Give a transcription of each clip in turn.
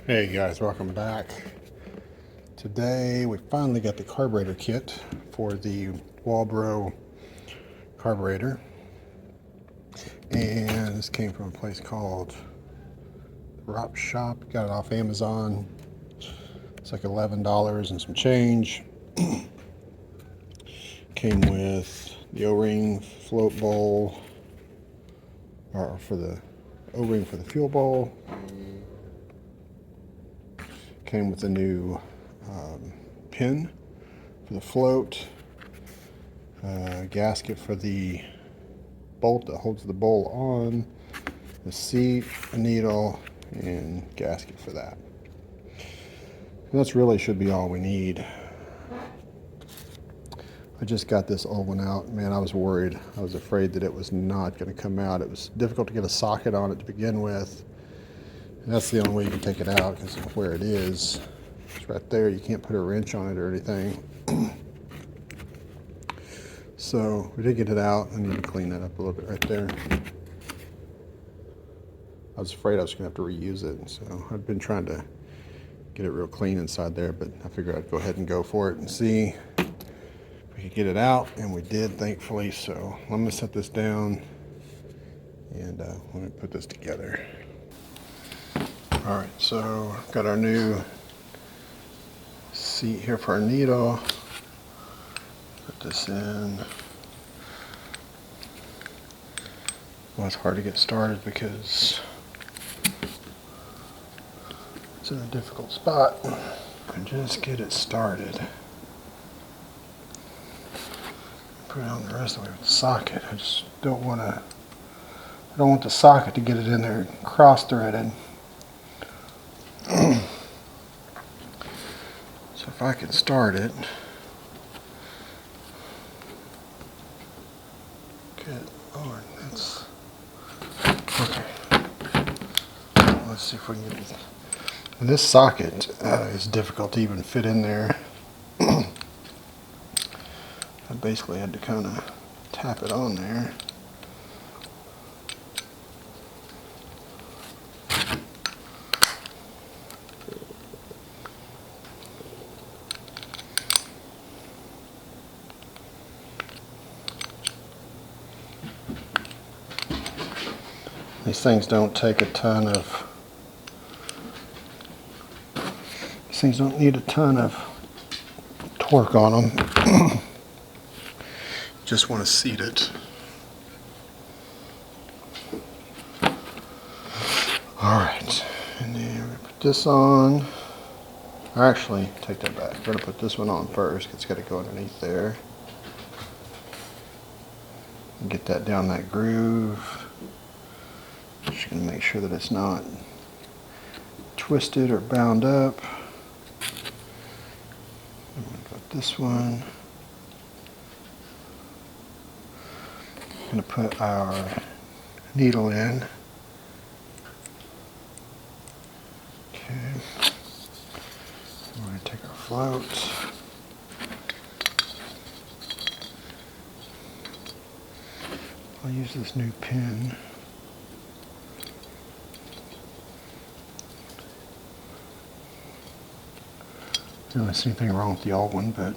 Hey guys, welcome back. Today we finally got the carburetor kit for the Walbro carburetor, and this came from a place called Rock Shop. Got it off Amazon. It's like $11 and some change. Came with the O-ring float bowl, or for the O-ring for the fuel bowl. Came with a new pin for the float, gasket for the bolt that holds the bowl on, the seat, a needle, and gasket for that. And that's really should be all we need. I just got this old one out. Man, I was worried. I was afraid that it was not going to come out. It was difficult to get a socket on it to begin with. And that's the only way you can take it out, because of where it is. It's right there. You can't put a wrench on it or anything. So we did get it out. I need to clean that up a little bit right there. I was afraid I was going to have to reuse it, so I've been trying to get it real clean inside there, but I figured I'd go ahead and go for it and see if we could get it out, and we did, thankfully. So let me set this down, and let me put this together. All right, so got our new seat here for our needle. Put this in. Well, it's hard to get started because it's in a difficult spot. And just get it started. Put it on the rest of the way with the socket. I just don't want to. I don't want the socket to get it in there cross-threaded. So if I can start it. Good Lord, that's okay. Let's see if we can get it. And this socket is difficult to even fit in there. I basically had to kind of tap it on there. These things don't take a ton of, these things don't need a ton of torque on them. Just want to seat it. Alright, and then we're going to put this on. Or actually, take that back. We're going to put this one on first, 'cause it's got to go underneath there. And get that down that groove. Just going to make sure that it's not twisted or bound up. I'm going to put this one. I'm going to put our needle in. Okay. We're going to take our float. I'll use this new pin. I don't see anything wrong with the old one, but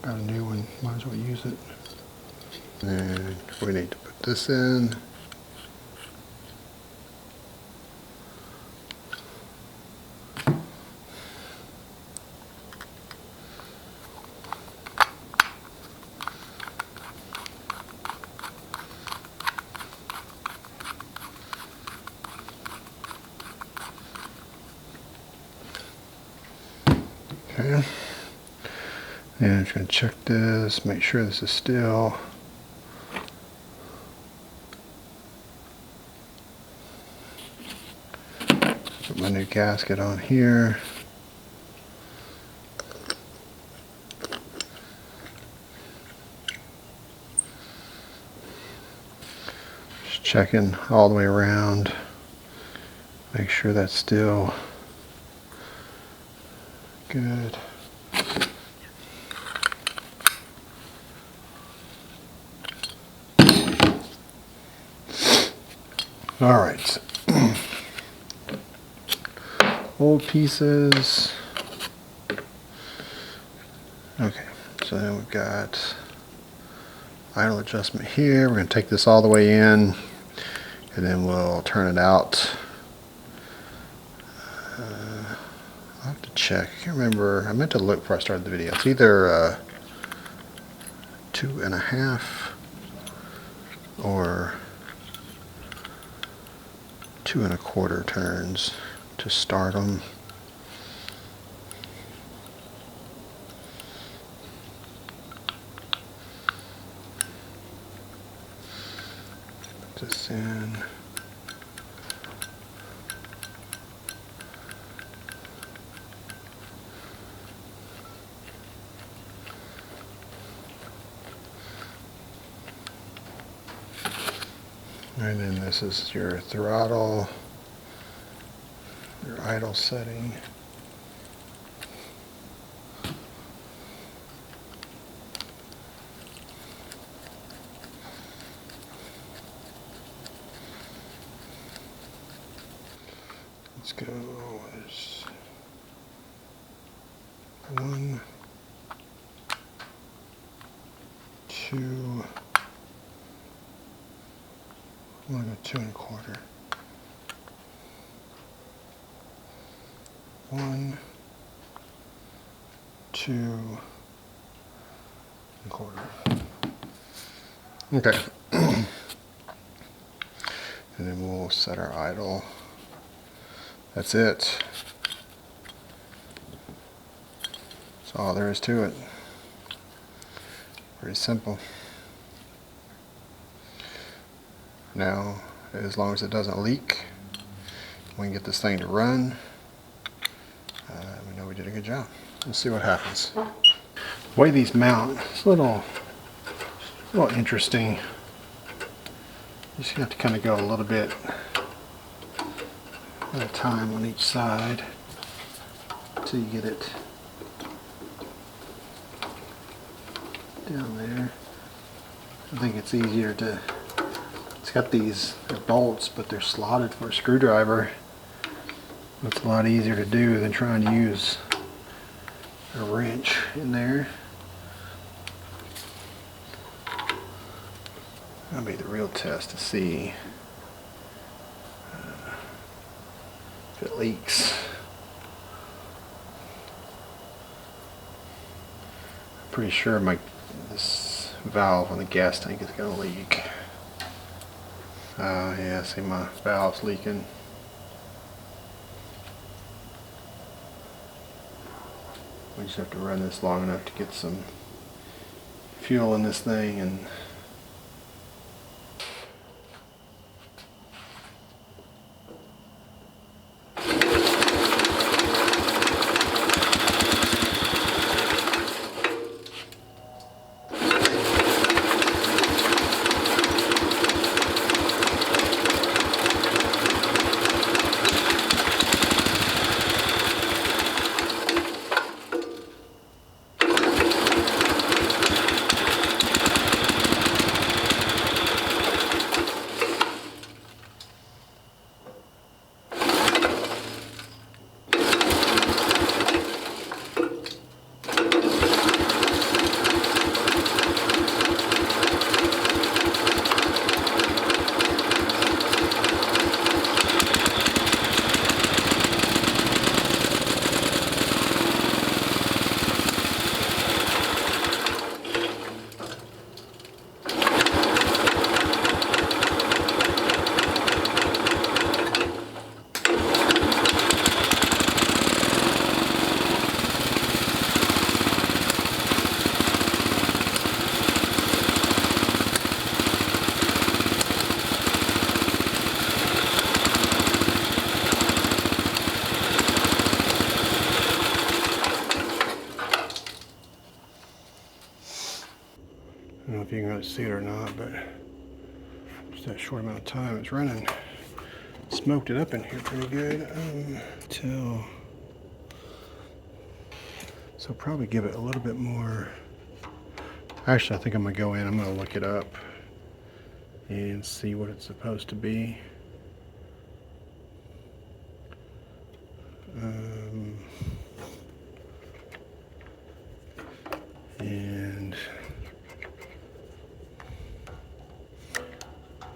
got a new one, might as well use it. And we need to put this in. Okay. And I'm just going to check this, make sure this is still. Put my new gasket on here. Just checking all the way around. Make sure that's still good. All right. Old pieces. Okay, so then we've got idle adjustment here. We're going to take this all the way in, and then we'll turn it out. I'll have to check. I can't remember. I meant to look before I started the video. It's either 2.5 or 2.25 turns to start them. Put this in. And then this is your throttle, your idle setting. Let's go. There's 1, 2. I'm gonna go 2.25. 1, 2.25. Okay. And then we'll set our idle. That's it. That's all there is to it. Pretty simple. Now, as long as it doesn't leak, we can get this thing to run. We know we did a good job. Let's see what happens. The way these mount, it's a little interesting. You just have to kind of go a little bit at a time on each side until you get it down there. I think it's easier to, it's got these bolts, but they're slotted for a screwdriver. It's a lot easier to do than trying to use a wrench in there. That'll be the real test to see if it leaks. I'm pretty sure this valve on the gas tank is going to leak. Yeah, see my valve's leaking. We just have to run this long enough to get some fuel in this thing and I don't know if you can really see it or not, but just that short amount of time it's running, smoked it up in here pretty good. So probably give it a little bit more. Actually, I think I'm gonna go in, I'm gonna look it up and see what it's supposed to be. And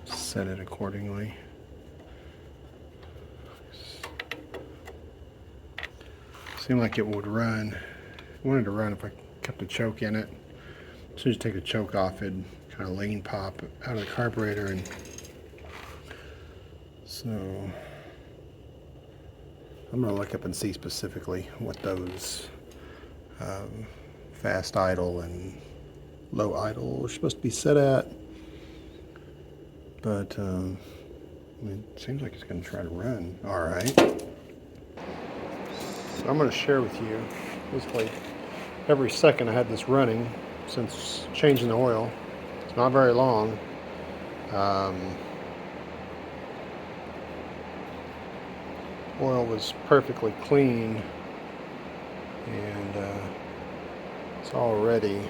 set it accordingly. Seemed like it would run. It wanted to run if I kept a choke in it. As soon as you take the choke off, it'd kind of lane pop out of the carburetor. And so I'm going to look up and see specifically what those fast idle and low idle are supposed to be set at. But I mean, it seems like it's going to try to run all right. So I'm going to share with you, basically every second I had this running since changing the oil. It's not very long. Oil was perfectly clean, and it's already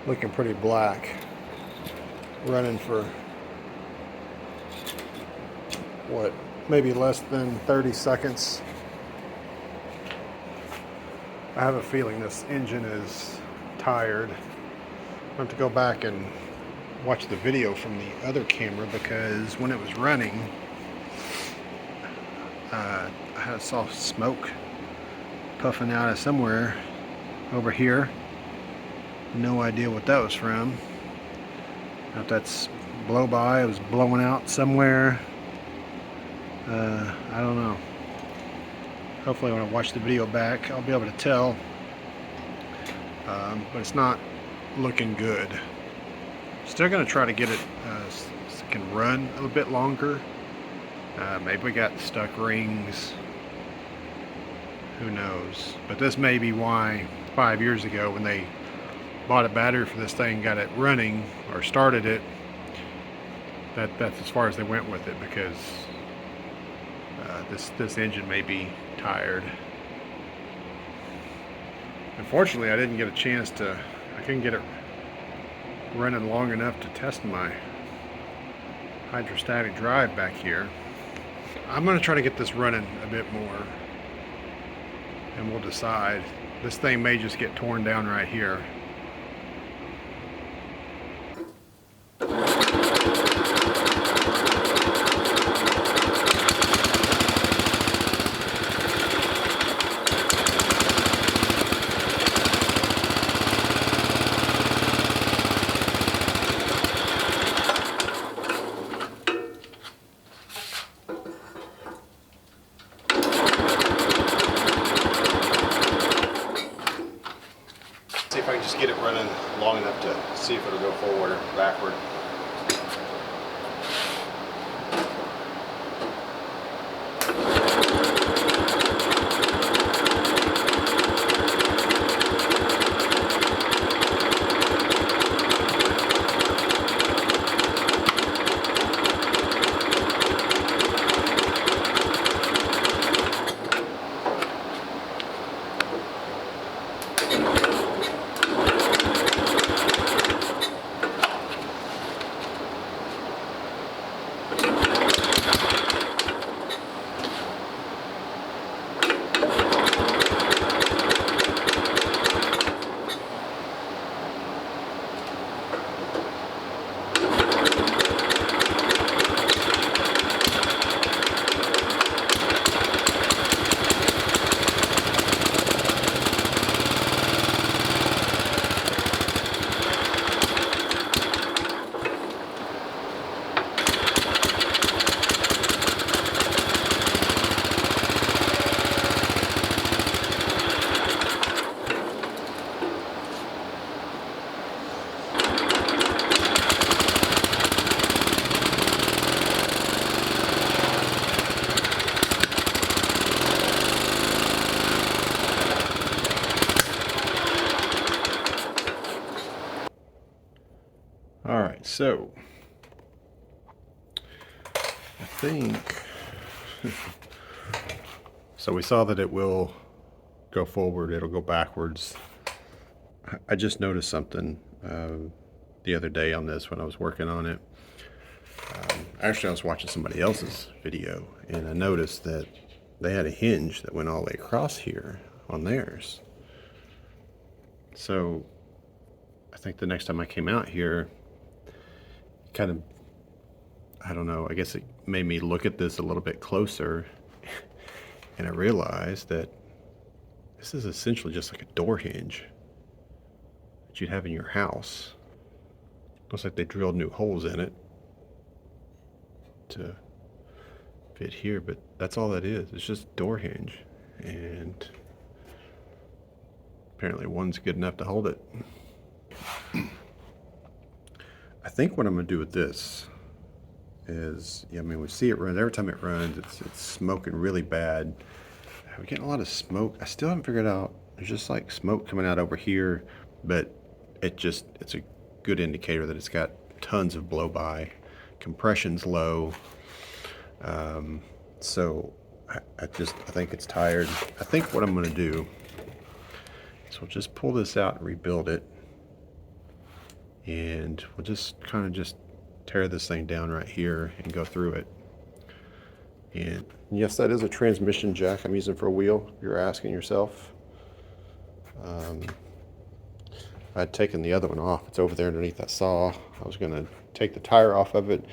looking pretty black, running for what, maybe less than 30 seconds. I have a feeling this engine is tired. I have to go back and watch the video from the other camera, because when it was running, I saw smoke puffing out of somewhere over here. No idea what that was from. If that's blow by, it was blowing out somewhere. I don't know. Hopefully when I watch the video back, I'll be able to tell. But it's not looking good. Still going to try to get it so it can run a little bit longer. Maybe we got stuck rings. Who knows? But this may be why 5 years ago, when they bought a battery for this thing, got it running or started it, that's as far as they went with it, because this engine may be tired. Unfortunately, I didn't get a chance to, I couldn't get it running long enough to test my hydrostatic drive back here. I'm going to try to get this running a bit more, and we'll decide. This thing may just get torn down right here. See if I can just get it running long enough to see if it'll go forward or backward. Alright, so I think so we saw that it will go forward, it'll go backwards. I just noticed something the other day on this when I was working on it. Actually, I was watching somebody else's video, and I noticed that they had a hinge that went all the way across here on theirs. So I think the next time I came out here, kind of, I don't know, I guess it made me look at this a little bit closer, and I realized that this is essentially just like a door hinge that you'd have in your house. Looks like they drilled new holes in it to fit here, but that's all that is. It's just a door hinge, and apparently one's good enough to hold it. I think what I'm gonna do with this is, yeah, I mean, we see it run. Every time it runs, it's smoking really bad. We're getting a lot of smoke. I still haven't figured out. There's just like smoke coming out over here, but it's a good indicator that it's got tons of blow by. Compression's low. So I think it's tired. I think what I'm going to do is we'll just pull this out and rebuild it, and we'll just kind of just tear this thing down right here and go through it. And yes, that is a transmission jack I'm using for a wheel, if you're asking yourself. I'd taken the other one off. It's over there underneath that saw. I was going to take the tire off of it,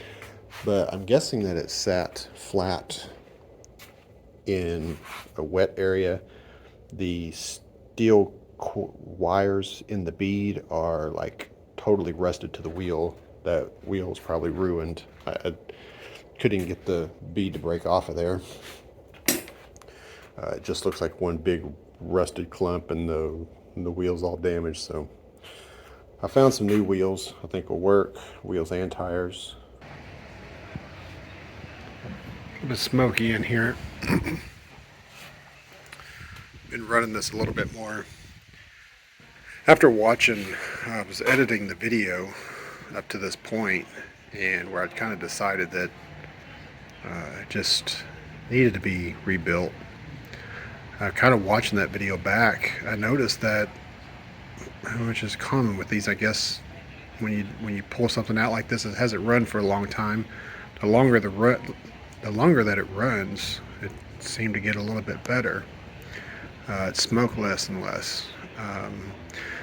but I'm guessing that it sat flat in a wet area. The steel wires in the bead are like totally rusted to the wheel. That wheel's probably ruined. I couldn't get the bead to break off of there. It just looks like one big rusted clump, and the wheel's all damaged. So I found some new wheels I think will work, wheels and tires. A bit smoky in here. Been running this a little bit more. After watching, I was editing the video up to this point, and where I'd kind of decided that it just needed to be rebuilt. Kind of watching that video back, I noticed that, which is common with these, I guess, when you pull something out like this, it hasn't run for a long time. The longer that it runs, it seemed to get a little bit better. It smoked less and less.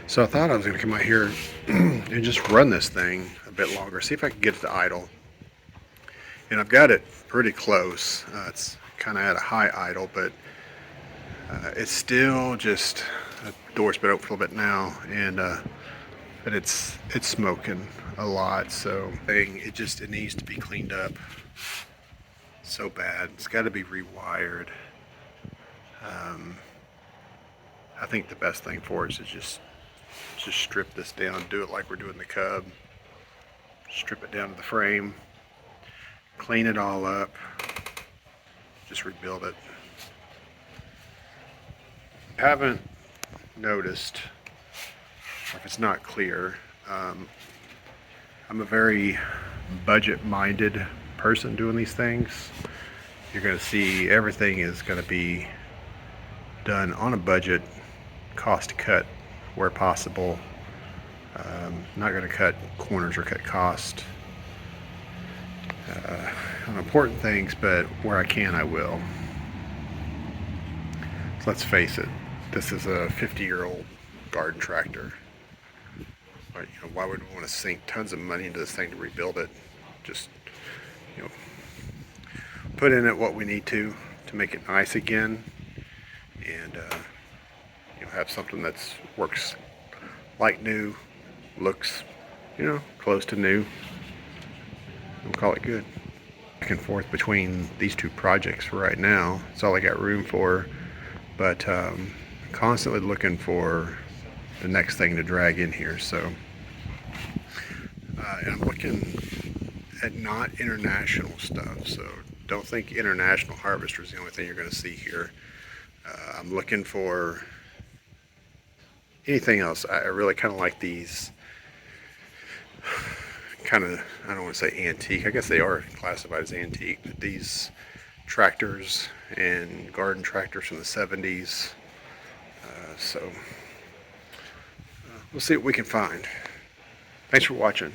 So I thought I was going to come out here and just run this thing a bit longer, see if I can get it to idle. And I've got it pretty close. It's kind of at a high idle, but it's still just, the door's been open a little bit now, and but it's smoking a lot. So it needs to be cleaned up so bad. It's got to be rewired. I think the best thing for it is just strip this down, do it like we're doing the Cub. Strip it down to the frame, clean it all up, just rebuild it. Haven't noticed, or if it's not clear, I'm a very budget-minded person doing these things. You're going to see everything is going to be done on a budget, cost cut where possible. Not going to cut corners or cut cost on important things, but where I can, I will. So let's face it, this is a 50-year-old garden tractor. But, why would we want to sink tons of money into this thing to rebuild it? Just, put in it what we need to make it nice again, and have something that's works like new, looks close to new. We'll call it good. Back and forth between these two projects for right now. It's all I got room for, but constantly looking for the next thing to drag in here. So and I'm looking at not international stuff, so don't think International Harvester is the only thing you're going to see here. I'm looking for anything else. I really kind of like these kind of, I don't want to say antique, I guess they are classified as antique, but these tractors and garden tractors from the 70s. So we'll see what we can find. Thanks for watching.